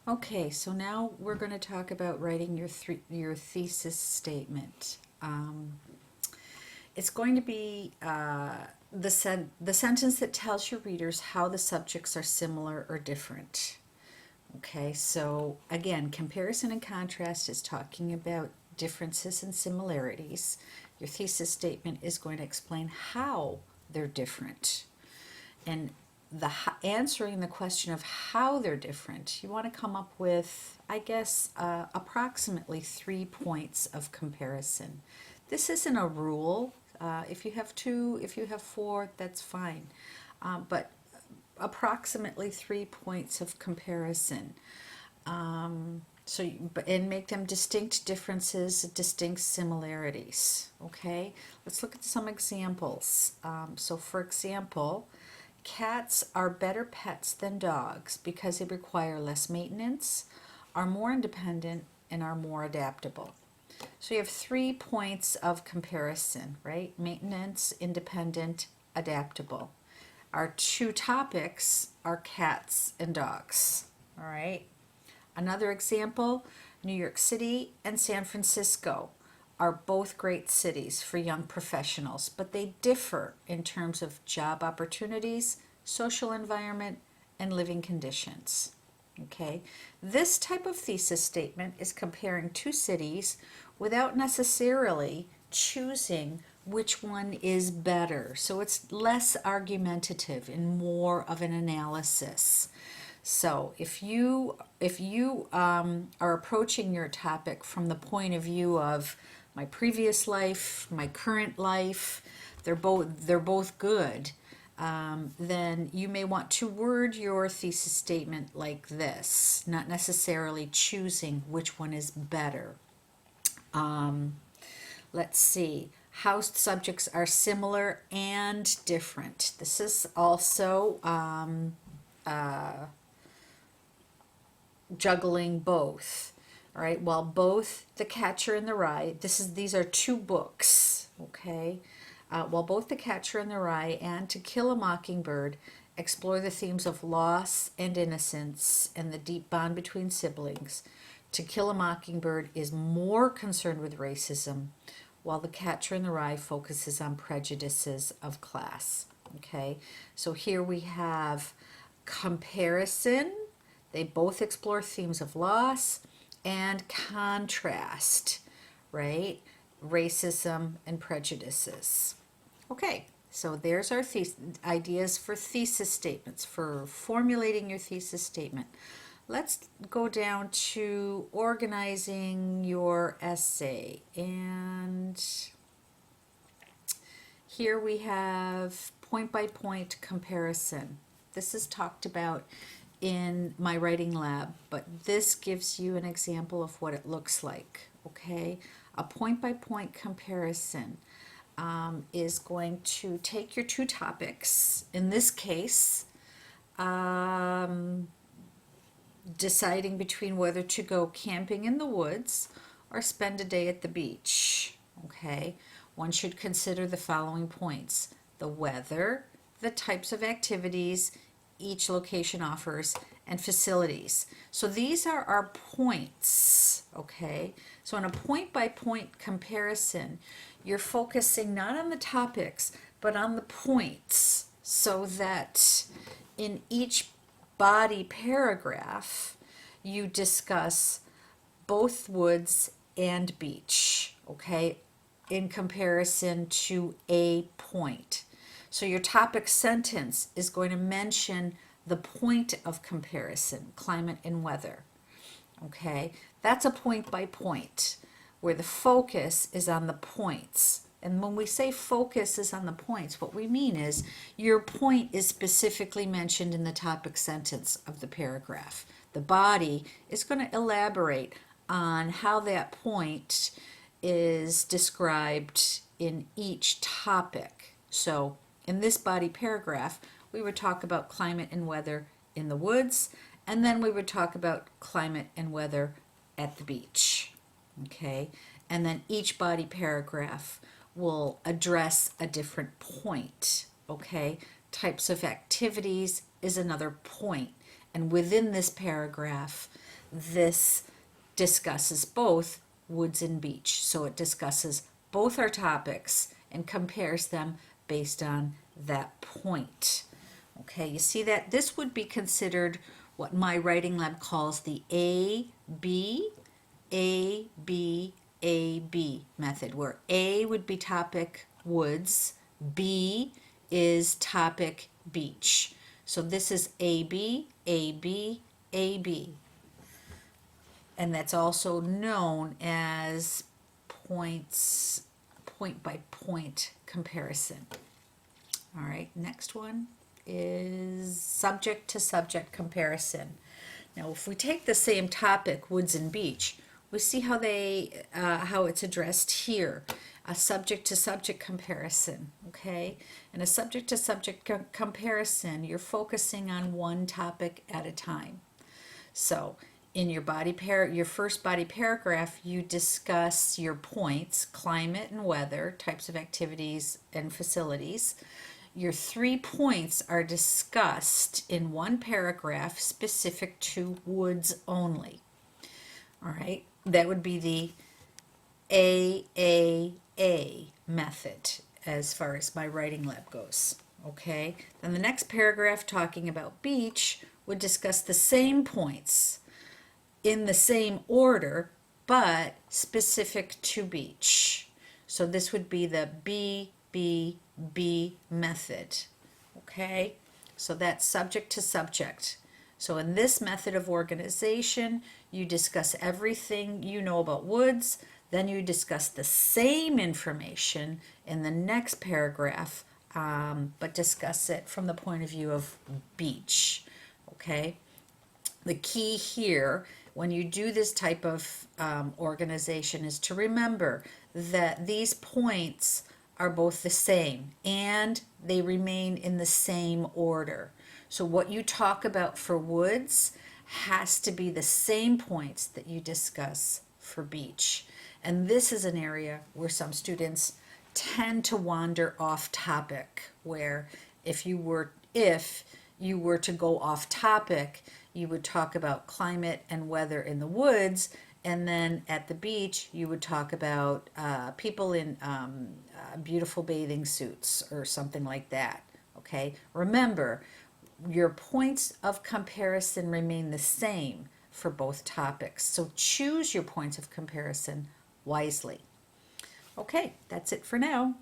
Okay, so now we're going to talk about writing your thesis statement. It's going to be the sentence that tells your readers how the subjects are similar or different. Okay, so again, comparison and contrast is talking about differences and similarities. Your thesis statement is going to explain how they're different. And answering the question of how they're different, you want to come up with, I guess, approximately 3 points of comparison. This isn't a rule. If you have two, if you have four, that's fine. But approximately 3 points of comparison. And make them distinct differences, distinct similarities. Okay, let's look at some examples. So, for example, cats are better pets than dogs because they require less maintenance, are more independent, and are more adaptable. So you have 3 points of comparison, right? Maintenance, independent, adaptable. Our two topics are cats and dogs, all right? Another example, New York City and San Francisco are both great cities for young professionals, but they differ in terms of job opportunities, social environment, and living conditions. Okay, this type of thesis statement is comparing two cities without necessarily choosing which one is better. So it's less argumentative and more of an analysis. So if you are approaching your topic from the point of view of my previous life, my current life, they're both good. Then you may want to word your thesis statement like this, not necessarily choosing which one is better. Um, let's see. How subjects are similar and different. This is also juggling both. All right. While both The Catcher in the Rye, these are two books. Okay. While both The Catcher in the Rye and To Kill a Mockingbird explore the themes of loss and innocence and the deep bond between siblings, To Kill a Mockingbird is more concerned with racism, while The Catcher in the Rye focuses on prejudices of class. Okay, so here we have comparison. They both explore themes of loss and contrast, right? Racism and prejudices. Okay, so there's our ideas for thesis statements, for formulating your thesis statement. Let's go down to organizing your essay. And here we have point by point comparison. This is talked about in my writing lab, but this gives you an example of what it looks like. Okay, a point by point comparison is going to take your two topics, in this case, deciding between whether to go camping in the woods or spend a day at the beach. Okay, one should consider the following points: the weather, the types of activities each location offers, and facilities. So these are our points, okay? So in a point by point comparison, you're focusing not on the topics, but on the points, so that in each body paragraph, you discuss both woods and beach, okay, in comparison to a point. So your topic sentence is going to mention the point of comparison, climate and weather. Okay, that's a point by point, where the focus is on the points. And when we say focus is on the points, what we mean is your point is specifically mentioned in the topic sentence of the paragraph. The body is going to elaborate on how that point is described in each topic. So in this body paragraph, we would talk about climate and weather in the woods, and then we would talk about climate and weather at the beach. Okay, and then each body paragraph will address a different point. Okay, types of activities is another point, And within this paragraph, this discusses both woods and beach. So it discusses both our topics and compares them based on that point. Okay, you see that? This would be considered what my writing lab calls the A-B, A-B, A-B method, where A would be topic woods, B is topic beach. So this is A-B, A-B, A-B. And that's also known as point by point comparison. All right, next one is subject to subject comparison. Now, if we take the same topic, woods and beach, we see how it's addressed here. A subject to subject comparison, okay? In a subject to subject comparison, you're focusing on one topic at a time. So in your first body paragraph, you discuss your points: climate and weather, types of activities and facilities. Your 3 points are discussed in one paragraph specific to woods only. All right, that would be the AAA method as far as my writing lab goes. Okay, then the next paragraph talking about beach would discuss the same points in the same order, but specific to beach. So this would be the B method. Okay, so that's subject to subject. So in this method of organization, you discuss everything you know about woods, then you discuss the same information in the next paragraph, but discuss it from the point of view of beach. Okay, the key here when you do this type of organization is to remember that these points are both the same and they remain in the same order. So what you talk about for woods has to be the same points that you discuss for beach. And this is an area where some students tend to wander off topic, where if you were to go off topic, you would talk about climate and weather in the woods, and then at the beach you would talk about people in beautiful bathing suits or something like that. Okay, remember, your points of comparison remain the same for both topics, so choose your points of comparison wisely. Okay, that's it for now.